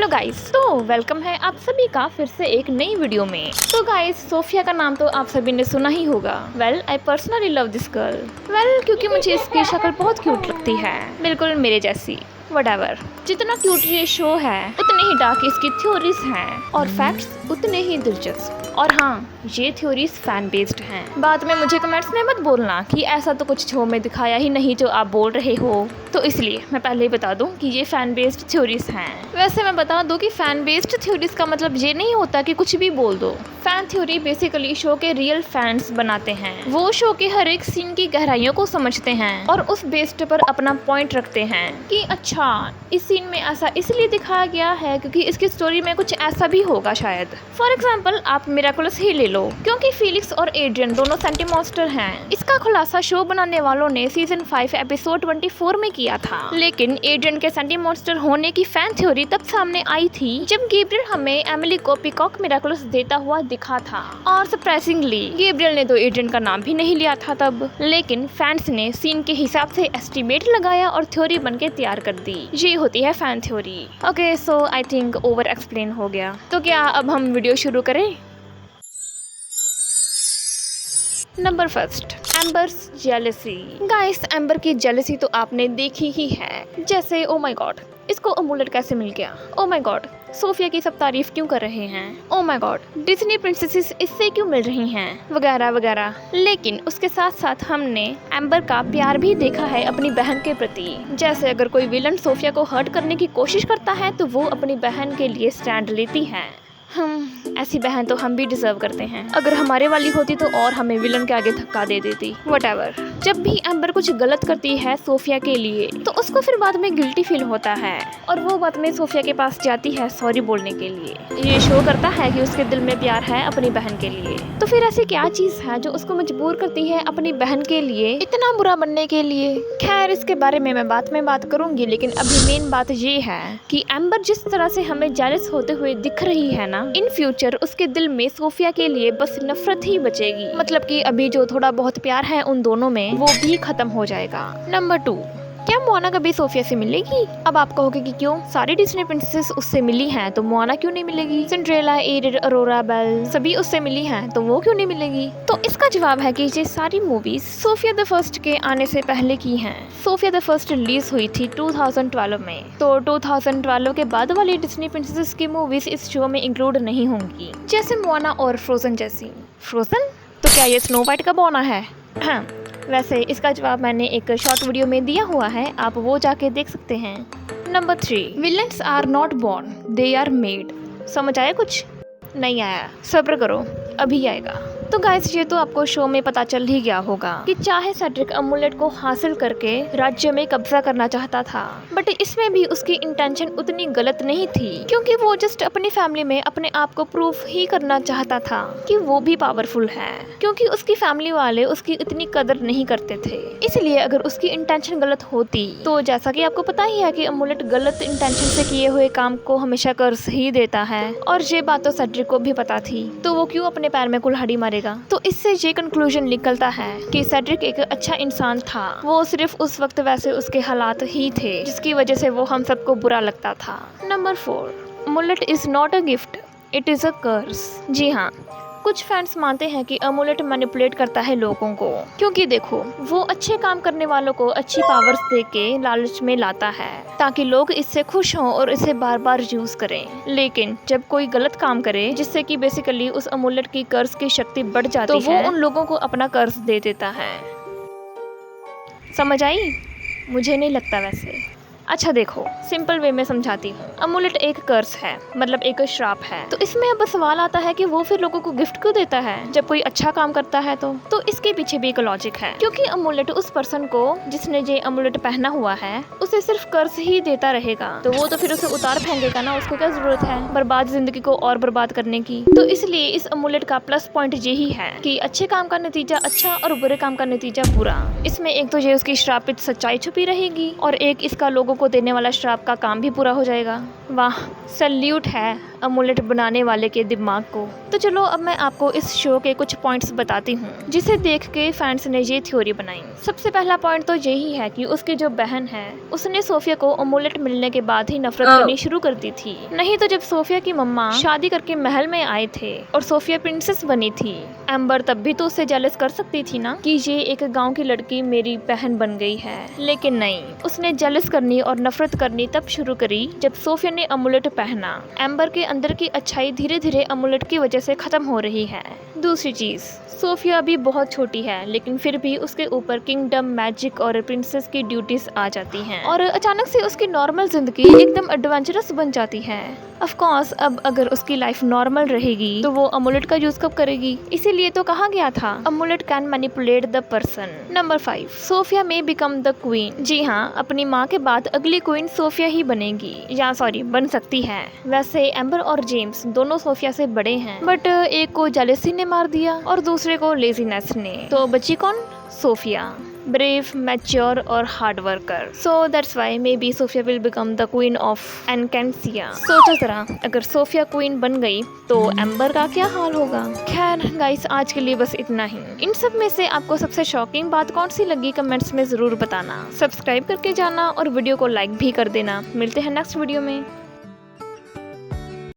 Hello guys, तो welcome है आप सभी का फिर से एक नई वीडियो में। तो गाइस, सोफिया का नाम तो आप सभी ने सुना ही होगा। Well, I personally love this girl. Well, क्योंकि मुझे इसकी शक्ल बहुत क्यूट लगती है, बिल्कुल मेरे जैसी। व्हाटएवर, जितना क्यूट ये शो है उतने ही डार्क इसकी थ्योरीज हैं और फैक्ट्स उतने ही दिलचस्प। और हाँ, ये थ्योरीज फैन बेस्ड हैं। बाद में मुझे कमेंट्स में मत बोलना कि ऐसा तो कुछ शो में दिखाया ही नहीं जो आप बोल रहे हो। तो इसलिए मैं पहले ही बता दूं कि ये फैन बेस्ड थ्योरीज हैं। वैसे मैं बता दूं कि फैन बेस्ड थ्योरीज का मतलब ये नहीं होता कि कुछ भी बोल दो। फैन थ्योरी बेसिकली शो के रियल फैंस बनाते हैं। वो शो के हर एक सीन की गहराइयों को समझते हैं और उस बेस्ड पर अपना पॉइंट रखते हैं कि अच्छा, इस सीन में ऐसा इसलिए दिखाया गया है क्योंकि इसकी स्टोरी में कुछ ऐसा भी होगा शायद। फॉर एग्जाम्पल, आप मिराकुलस ही ले लो, क्योंकि फीलिक्स और एड्रियन दोनों सेंटीमॉन्स्टर हैं। इसका खुलासा शो बनाने वालों ने सीजन 5 एपिसोड 24 में किया था। लेकिन एड्रियन के सेंटीमॉन्स्टर होने की फैन थ्योरी तब सामने आई थी जब गैब्रियल हमें एमिली को पीकॉक मिराकुलस देता हुआ दिखा था। और सरप्राइजिंगली गैब्रियल ने तो एड्रियन का नाम भी नहीं लिया था तब। लेकिन फैंस ने सीन के हिसाब से एस्टिमेट लगाया और थ्योरी बनके तैयार कर दी। ये होती है fan theory. Okay, so I think over explain हो गया। तो क्या अब हम वीडियो शुरू करें? Number first, एम्बर्स jealousy. Guys, amber की जेलसी तो आपने देखी ही है। जैसे ओ माय गॉड, इसको अमूलेट कैसे मिल गया? ओ माय गॉड, सोफिया की सब तारीफ क्यों कर रहे हैं? Oh my God, Disney princesses इससे क्यों मिल रही हैं? वगैरह वगैरह। लेकिन उसके साथ साथ हमने एम्बर का प्यार भी देखा है अपनी बहन के प्रति। जैसे अगर कोई विलन सोफिया को हर्ट करने की कोशिश करता है तो वो अपनी बहन के लिए स्टैंड लेती है। ऐसी बहन तो हम भी डिजर्व करते हैं। अगर हमारे वाली होती तो और हमें विलन के आगे धक्का दे देती। व्हाटएवर। जब भी एम्बर कुछ गलत करती है सोफिया के लिए तो उसको फिर बाद में गिल्टी फील होता है और वो बाद में सोफिया के पास जाती है सॉरी बोलने के लिए। ये शो करता है कि उसके दिल में प्यार है अपनी बहन के लिए। तो फिर ऐसी क्या चीज है जो उसको मजबूर करती है अपनी बहन के लिए इतना बुरा बनने के लिए? खैर, इसके बारे में मैं बाद में बात करूंगी, लेकिन अभी मेन बात ये है कि एम्बर जिस तरह से हमें जेलस होते हुए दिख रही है ना, इन फ्यूचर उसके दिल में सोफिया के लिए बस नफरत ही बचेगी। मतलब कि अभी जो थोड़ा बहुत प्यार है उन दोनों में वो भी खत्म हो जाएगा। नंबर 2, क्या मोआना कभी सोफिया से मिलेगी? अब आप कहोगे कि क्यों, सारी डिज्नी प्रिंसेस उससे मिली हैं तो मोआना क्यों नहीं मिलेगी? सिंड्रेला, एरियल, अरोरा, बेल सभी उससे मिली हैं तो वो क्यों नहीं मिलेगी? तो इसका जवाब है कि ये सारी मूवीज सोफिया द फर्स्ट के आने से पहले की हैं। सोफिया द फर्स्ट रिलीज हुई थी 2012 में, तो 2012 के बाद वाली डिज्नी प्रिंसेस की मूवीज इस शो में इंक्लूड नहीं होंगी, जैसे मोआना और फ्रोजन जैसी। फ्रोजन? तो क्या ये स्नो वाइट का बौना है? हाँ, वैसे इसका जवाब मैंने एक शॉर्ट वीडियो में दिया हुआ है, आप वो जाके देख सकते हैं। Number 3, villains are not born, they are made. समझ आया? कुछ नहीं आया? सब्र करो, अभी आएगा। तो गाइस, ये तो आपको शो में पता चल ही गया होगा कि चाहे सेड्रिक अमूलेट को हासिल करके राज्य में कब्जा करना चाहता था, बट इसमें भी उसकी इंटेंशन उतनी गलत नहीं थी, क्योंकि वो जस्ट अपनी फैमिली में अपने आप को प्रूफ ही करना चाहता था कि वो भी पावरफुल है, क्योंकि उसकी फैमिली वाले उसकी इतनी कदर नहीं करते थे। इसलिए अगर उसकी इंटेंशन गलत होती तो जैसा कि आपको पता ही है कि अमूलेट गलत इंटेंशन से किए हुए काम को हमेशा कर्ज ही देता है, और ये बात तो सेड्रिक को भी पता थी, तो वो क्यों अपने पैर में कुल्हाड़ी मारेगा? तो इससे ये कंक्लूजन निकलता है कि सेड्रिक एक अच्छा इंसान था। वो सिर्फ उस वक्त वैसे उसके हालात ही थे जिसकी वजह से वो हम सबको बुरा लगता था। Number 4, amulet is not a gift, it is a curse. जी हाँ, कुछ फैंस मानते हैं कि अमूलेट मैनिपुलेट करता है लोगों को, क्योंकि देखो, वो अच्छे काम करने वालों को अच्छी पावर्स देके लालच में लाता है ताकि लोग इससे खुश हों और इसे बार बार यूज करें। लेकिन जब कोई गलत काम करे जिससे कि बेसिकली उस अमूलेट की कर्ज की शक्ति बढ़ जाती है, तो वो उन लोगों को अपना कर्ज दे देता है। समझ आई? मुझे नहीं लगता वैसे। अच्छा देखो, सिंपल वे में समझाती हूँ। अमूलेट एक कर्स है, मतलब एक श्राप है। तो इसमें अब सवाल आता है कि वो फिर लोगों को गिफ्ट क्यों देता है जब कोई अच्छा काम करता है? तो इसके पीछे भी एक लॉजिक है, क्योंकि अमूलेट उस पर्सन को जिसने ये अमूलेट पहना हुआ है उसे सिर्फ कर्ज ही देता रहेगा, तो वो तो फिर उसे उतार फेंकेगा ना। उसको क्या जरूरत है बर्बाद जिंदगी को और बर्बाद करने की? तो इसलिए इस अमूलेट का प्लस पॉइंट यही है कि अच्छे काम का नतीजा अच्छा और बुरे काम का नतीजा बुरा। इसमें एक तो ये उसकी श्रापित सच्चाई छुपी रहेगी और एक इसका लोगों को देने वाला श्राप का काम भी पूरा हो जाएगा। वाह, सैल्यूट है अमुलेट बनाने वाले के दिमाग को। तो चलो अब मैं आपको इस शो के कुछ पॉइंट्स बताती हूँ जिसे देख के फैंस ने ये थ्योरी बनाई। सबसे पहला पॉइंट तो यही है कि उसकी जो बहन है उसने सोफिया को अमुलेट मिलने के बाद ही नफरत करनी शुरू कर दी थी। नहीं तो जब सोफिया की मम्मा शादी करके महल में आए थे और सोफिया प्रिंसेस बनी थी, एम्बर तब भी तो उससे जेलस कर सकती थी ना कि ये एक गांव की लड़की मेरी बहन बन गई है। लेकिन नहीं, उसने जेलस करनी और नफरत करनी तब शुरू करी जब सोफिया ने अमुलेट पहना। एम्बर के अंदर की अच्छाई धीरे धीरे अमुलेट की वजह से खत्म हो रही है। दूसरी चीज, सोफिया अभी बहुत छोटी है लेकिन फिर भी उसके ऊपर किंगडम, मैजिक और प्रिंसेस की ड्यूटीज आ जाती हैं और अचानक से उसकी नॉर्मल जिंदगी एकदम एडवेंचरस बन जाती है। ऑफ कोर्स अब अगर उसकी लाइफ नॉर्मल रहेगी तो वो अमुलेट का यूज कब करेगी? इसीलिए तो कहा गया था amulet can manipulate the person. Number 5, Sophia may become the queen. जी हाँ, अपनी माँ के बाद अगली क्वीन सोफिया ही बनेगी, या सॉरी बन सकती है। वैसे एम्बर और जेम्स दोनों सोफिया से बड़े हैं, बट एक को जेलेसी ने मार दिया और दूसरे को लेजीनेस ने। तो बची कौन? सोफिया, ब्रेव, मैच्योर और hard worker. So that's why maybe Sophia will become the queen of Enchancia. सोचो जरा, अगर सोफिया क्वीन बन गई तो एम्बर का क्या हाल होगा? खैर गाइस, आज के लिए बस इतना ही। इन सब में से आपको सबसे शॉकिंग बात कौन सी लगी कमेंट्स में जरूर बताना। सब्सक्राइब करके जाना और वीडियो को लाइक भी कर देना। मिलते हैं नेक्स्ट वीडियो में।